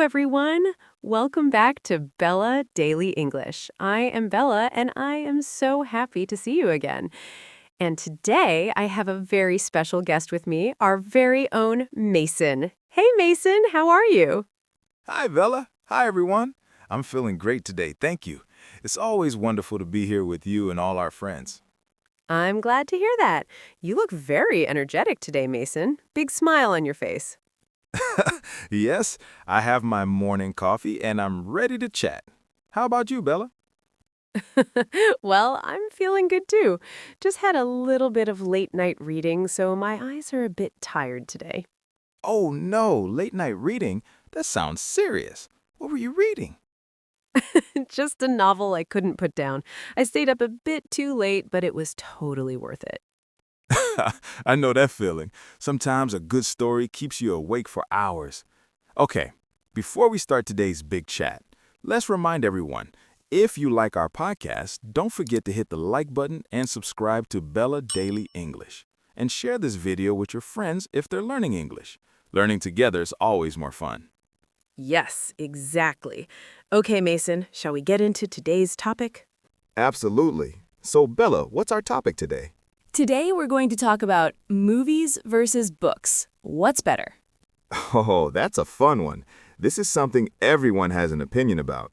everyone. Welcome back to Bella Daily English. I am Bella, and I am so happy to see you again. And today, I have a very special guest with me, our very own Mason. Hey, Mason, how are you? Hi, Bella. Hi, everyone. I'm feeling great today, thank you. It's always wonderful to be here with you and all our friends. I'm glad to hear that. You look very energetic today, Mason. Big smile on your face. Yes, I have my morning coffee and I'm ready to chat. How about you, Bella? Well, I'm feeling good too. Just had a little bit of late night reading, so my eyes are a bit tired today. Oh no, late night reading? That sounds serious. What were you reading? Just a novel I couldn't put down. I stayed up a bit too late, but it was totally worth it. I know that feeling. Sometimes a good story keeps you awake for hours. Okay, before we start today's big chat, let's remind everyone, if you like our podcast, don't forget to hit the like button and subscribe to Bella Daily English. And share this video with your friends if they're learning English. Learning together is always more fun. Yes, exactly. Okay, Mason, shall we get into today's topic? Absolutely. So, Bella, what's our topic today? Today, we're going to talk about movies versus books. What's better? Oh, that's a fun one. This is something everyone has an opinion about.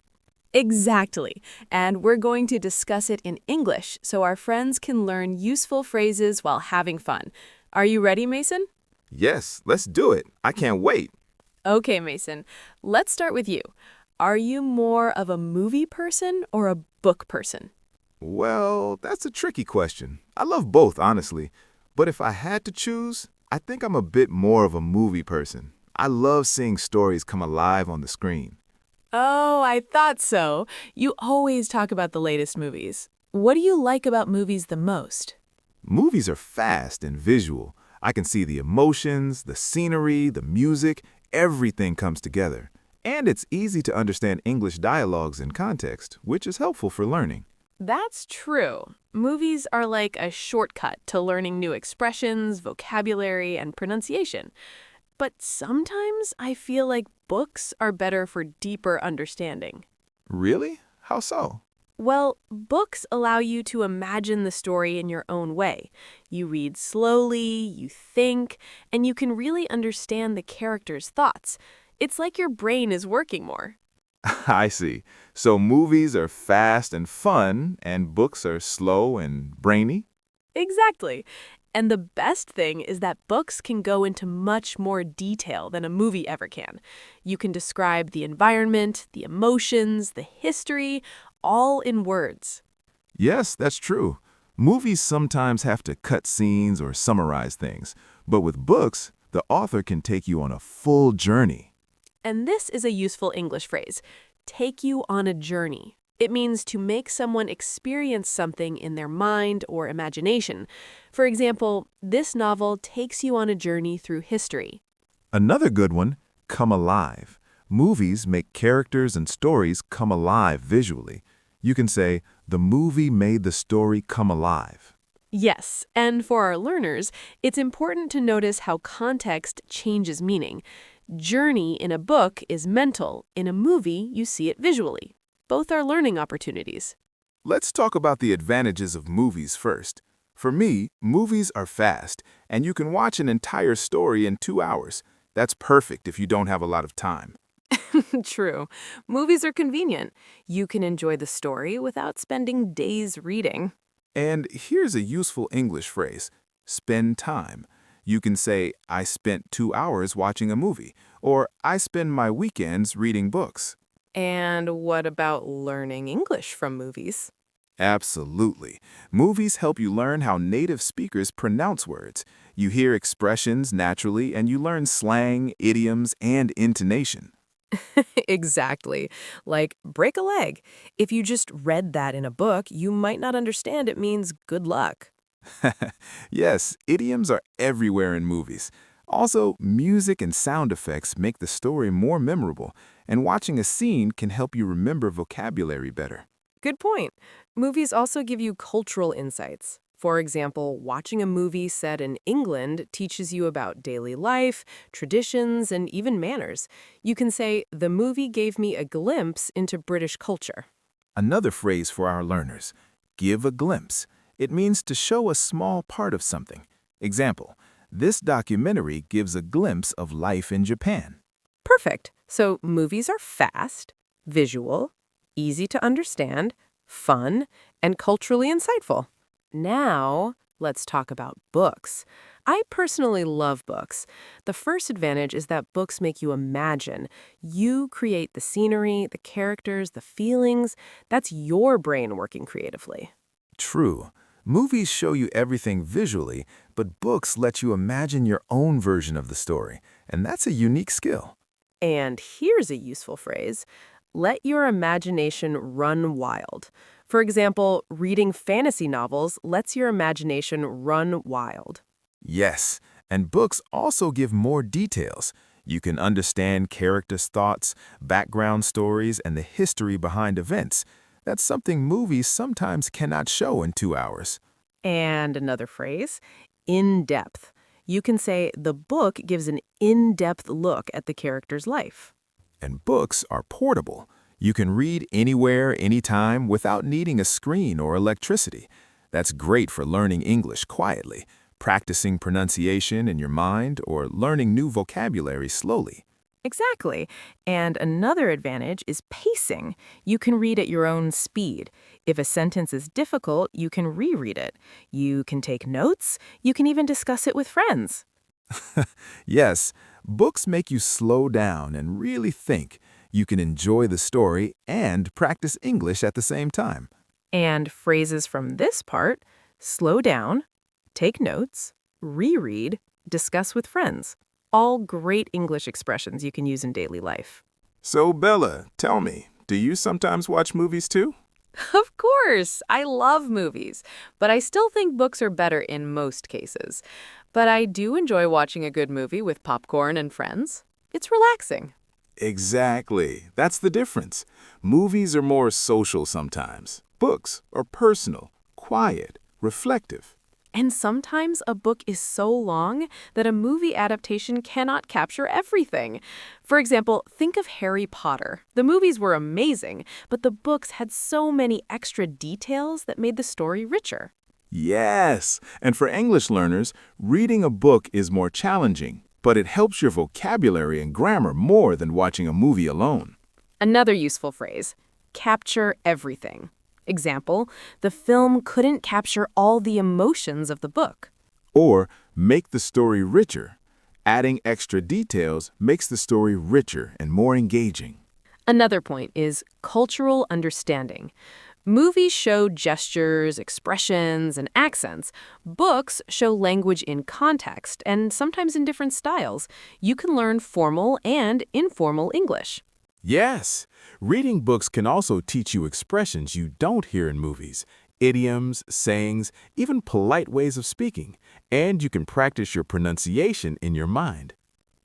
Exactly. And we're going to discuss it in English so our friends can learn useful phrases while having fun. Are you ready, Mason? Yes, let's do it. I can't wait. Okay, Mason. Let's start with you. Are you more of a movie person or a book person? Well, that's a tricky question. I love both, honestly. But if I had to choose, I think I'm a bit more of a movie person. I love seeing stories come alive on the screen. Oh, I thought so. You always talk about the latest movies. What do you like about movies the most? Movies are fast and visual. I can see the emotions, the scenery, the music, everything comes together. And it's easy to understand English dialogues in context, which is helpful for learning. That's true. Movies are like a shortcut to learning new expressions, vocabulary, and pronunciation. But sometimes I feel like books are better for deeper understanding. Really? How so? Well, books allow you to imagine the story in your own way. You read slowly, you think, and you can really understand the character's thoughts. It's like your brain is working more. I see. So movies are fast and fun, and books are slow and brainy? Exactly. And the best thing is that books can go into much more detail than a movie ever can. You can describe the environment, the emotions, the history, all in words. Yes, that's true. Movies sometimes have to cut scenes or summarize things, but with books, the author can take you on a full journey. And this is a useful English phrase, take you on a journey. It means to make someone experience something in their mind or imagination. For example, this novel takes you on a journey through history. Another good one, come alive. Movies make characters and stories come alive visually. You can say, the movie made the story come alive. Yes, and for our learners, it's important to notice how context changes meaning. Journey in a book is mental. In a movie, you see it visually. Both are learning opportunities. Let's talk about the advantages of movies first. For me, movies are fast, and you can watch an entire story in 2 hours. That's perfect if you don't have a lot of time. True. Movies are convenient. You can enjoy the story without spending days reading. And here's a useful English phrase, spend time. You can say, I spent 2 hours watching a movie, or I spend my weekends reading books. And what about learning English from movies? Absolutely. Movies help you learn how native speakers pronounce words. You hear expressions naturally, and you learn slang, idioms, and intonation. Exactly. Like break a leg. If you just read that in a book, you might not understand it means good luck. Yes, idioms are everywhere in movies. Also, music and sound effects make the story more memorable, and watching a scene can help you remember vocabulary better. Good point. Movies also give you cultural insights. For example, watching a movie set in England teaches you about daily life, traditions, and even manners. You can say, the movie gave me a glimpse into British culture. Another phrase for our learners, give a glimpse. It means to show a small part of something. Example, this documentary gives a glimpse of life in Japan. Perfect. So movies are fast, visual, easy to understand, fun, and culturally insightful. Now, let's talk about books. I personally love books. The first advantage is that books make you imagine. You create the scenery, the characters, the feelings. That's your brain working creatively. True. Movies show you everything visually, but books let you imagine your own version of the story, and that's a unique skill. And here's a useful phrase. Let your imagination run wild. For example, reading fantasy novels lets your imagination run wild. Yes, and books also give more details. You can understand characters' thoughts, background stories, and the history behind events. That's something movies sometimes cannot show in 2 hours. And another phrase, in depth. You can say the book gives an in-depth look at the character's life. And books are portable. You can read anywhere, anytime, without needing a screen or electricity. That's great for learning English quietly, practicing pronunciation in your mind, or learning new vocabulary slowly. Exactly. And another advantage is pacing. You can read at your own speed. If a sentence is difficult, you can reread it. You can take notes. You can even discuss it with friends. Yes, books make you slow down and really think. You can enjoy the story and practice English at the same time. And phrases from this part, slow down, take notes, reread, discuss with friends. All great English expressions you can use in daily life. So, Bella, tell me, do you sometimes watch movies too? Of course, I love movies, but I still think books are better in most cases. But I do enjoy watching a good movie with popcorn and friends. It's relaxing. Exactly. That's the difference. Movies are more social sometimes. Books are personal, quiet, reflective. And sometimes a book is so long that a movie adaptation cannot capture everything. For example, think of Harry Potter. The movies were amazing, but the books had so many extra details that made the story richer. Yes, and for English learners, reading a book is more challenging, but it helps your vocabulary and grammar more than watching a movie alone. Another useful phrase, capture everything. Example, the film couldn't capture all the emotions of the book. Or make the story richer. Adding extra details makes the story richer and more engaging. Another point is cultural understanding. Movies show gestures, expressions, and accents. Books show language in context and sometimes in different styles. You can learn formal and informal English. Yes, reading books can also teach you expressions you don't hear in movies, idioms, sayings, even polite ways of speaking, and you can practice your pronunciation in your mind.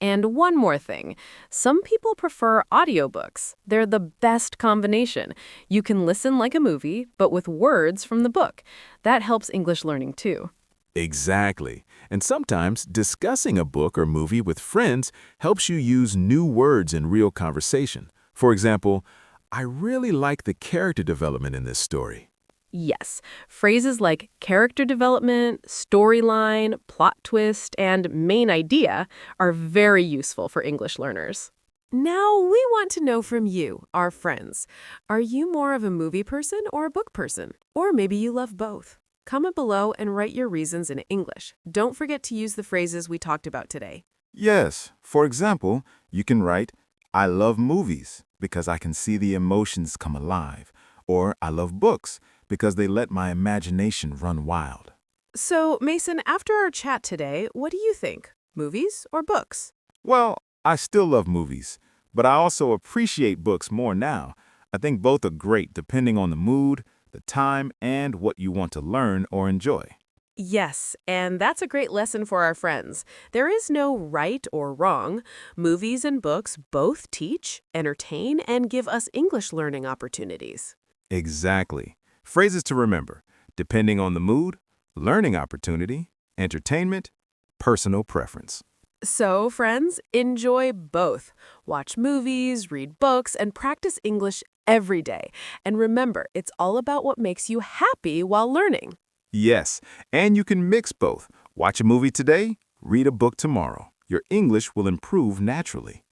And one more thing, some people prefer audiobooks. They're the best combination. You can listen like a movie, but with words from the book. That helps English learning too. Exactly. And sometimes discussing a book or movie with friends helps you use new words in real conversation. For example, I really like the character development in this story. Yes, phrases like character development, storyline, plot twist, and main idea are very useful for English learners. Now, we want to know from you, our friends. Are you more of a movie person or a book person? Or maybe you love both. Comment below and write your reasons in English. Don't forget to use the phrases we talked about today. Yes, for example, you can write, I love movies because I can see the emotions come alive. Or I love books because they let my imagination run wild. So, Mason, after our chat today, what do you think? Movies or books? Well, I still love movies, but I also appreciate books more now. I think both are great depending on the mood, the time, and what you want to learn or enjoy. Yes, and that's a great lesson for our friends. There is no right or wrong. Movies and books both teach, entertain, and give us English learning opportunities. Exactly. Phrases to remember. Depending on the mood, learning opportunity, entertainment, personal preference. So, friends, enjoy both. Watch movies, read books, and practice English every day. And remember, it's all about what makes you happy while learning. Yes, and you can mix both. Watch a movie today, read a book tomorrow. Your English will improve naturally.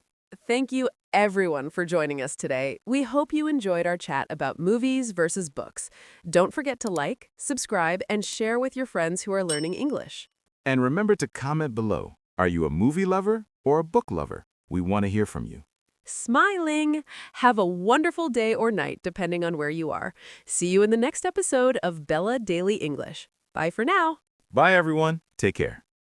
Thank you, everyone, for joining us today. We hope you enjoyed our chat about movies versus books. Don't forget to like, subscribe, and share with your friends who are learning English. And remember to comment below. Are you a movie lover or a book lover? We want to hear from you. Smiling! Have a wonderful day or night, depending on where you are. See you in the next episode of Bella Daily English. Bye for now. Bye, everyone. Take care.